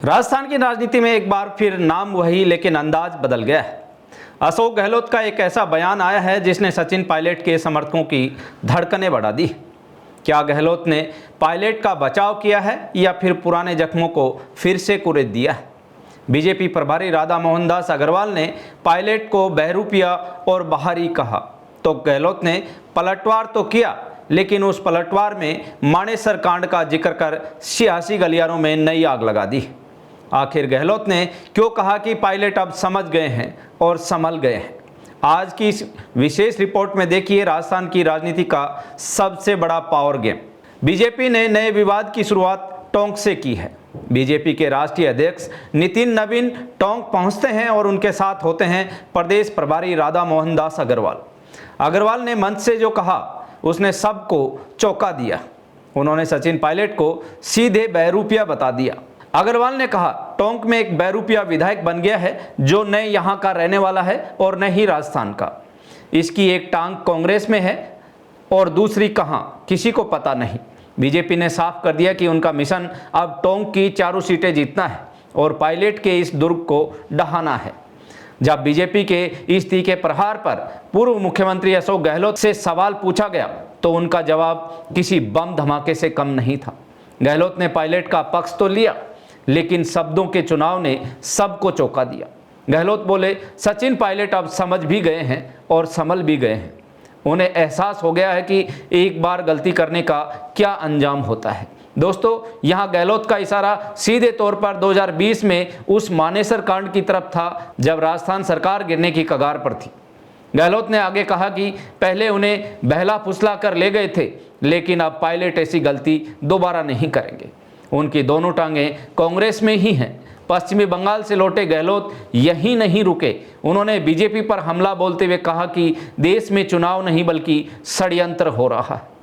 राजस्थान की राजनीति में एक बार फिर नाम वही लेकिन अंदाज बदल गया है। अशोक गहलोत का एक ऐसा बयान आया है जिसने सचिन पायलट के समर्थकों की धड़कनें बढ़ा दी। क्या गहलोत ने पायलट का बचाव किया है या फिर पुराने जख्मों को फिर से कुरेद दिया है? बीजेपी प्रभारी राधा मोहन दास अग्रवाल ने पायलट को बहरूपिया और बाहरी कहा तो गहलोत ने पलटवार तो किया, लेकिन उस पलटवार में मानेसर कांड का जिक्र कर सियासी गलियारों में नई आग लगा दी। आखिर गहलोत ने क्यों कहा कि पायलट अब समझ गए हैं और संभल गए हैं? आज की इस विशेष रिपोर्ट में देखिए राजस्थान की राजनीति का सबसे बड़ा पावर गेम। बीजेपी ने नए विवाद की शुरुआत टोंक से की है। बीजेपी के राष्ट्रीय अध्यक्ष नितिन नवीन टोंक पहुंचते हैं और उनके साथ होते हैं प्रदेश प्रभारी राधा मोहन दास अग्रवाल। अग्रवाल ने मंच से जो कहा उसने सबको चौंका दिया। उन्होंने सचिन पायलट को सीधे बहरूपिया बता दिया। अग्रवाल ने कहा टोंक में एक बहरूपिया विधायक बन गया है जो न यहाँ का रहने वाला है और न ही राजस्थान का। इसकी एक टांग कांग्रेस में है और दूसरी कहाँ, किसी को पता नहीं। बीजेपी ने साफ कर दिया कि उनका मिशन अब टोंक की चारों सीटें जीतना है और पायलट के इस दुर्ग को ढहाना है। जब बीजेपी के इस तीखे प्रहार पर पूर्व मुख्यमंत्री अशोक गहलोत से सवाल पूछा गया तो उनका जवाब किसी बम धमाके से कम नहीं था। गहलोत ने पायलट का पक्ष तो लिया, लेकिन शब्दों के चुनाव ने सबको चौंका दिया। गहलोत बोले सचिन पायलट अब समझ भी गए हैं और संभल भी गए हैं। उन्हें एहसास हो गया है कि एक बार गलती करने का क्या अंजाम होता है। दोस्तों, यहाँ गहलोत का इशारा सीधे तौर पर 2020 में उस मानेसर कांड की तरफ था जब राजस्थान सरकार गिरने की कगार पर थी। गहलोत ने आगे कहा कि पहले उन्हें बहला फुसला कर ले गए थे, लेकिन अब पायलट ऐसी गलती दोबारा नहीं करेंगे। उनकी दोनों टांगें कांग्रेस में ही हैं। पश्चिमी बंगाल से लौटे गहलोत यहीं नहीं रुके। उन्होंने बीजेपी पर हमला बोलते हुए कहा कि देश में चुनाव नहीं बल्कि षड्यंत्र हो रहा है।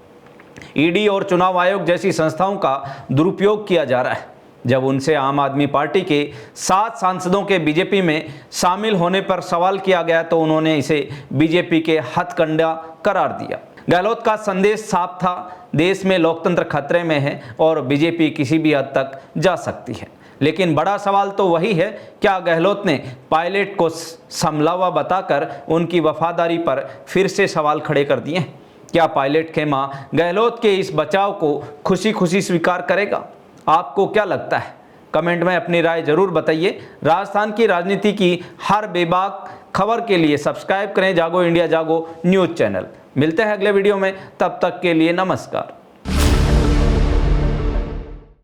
ईडी और चुनाव आयोग जैसी संस्थाओं का दुरुपयोग किया जा रहा है। जब उनसे आम आदमी पार्टी के 7 सांसदों के बीजेपी में शामिल होने पर सवाल किया गया तो उन्होंने इसे बीजेपी के हथकंडा करार दिया। गहलोत का संदेश साफ था, देश में लोकतंत्र खतरे में है और बीजेपी किसी भी हद तक जा सकती है। लेकिन बड़ा सवाल तो वही है, क्या गहलोत ने पायलट को समलावा बताकर उनकी वफादारी पर फिर से सवाल खड़े कर दिए? क्या पायलट खेमा गहलोत के इस बचाव को खुशी खुशी स्वीकार करेगा? आपको क्या लगता है? कमेंट में अपनी राय जरूर बताइए। राजस्थान की राजनीति की हर बेबाक खबर के लिए सब्सक्राइब करें जागो इंडिया जागो न्यूज़ चैनल। मिलते हैं अगले वीडियो में, तब तक के लिए नमस्कार।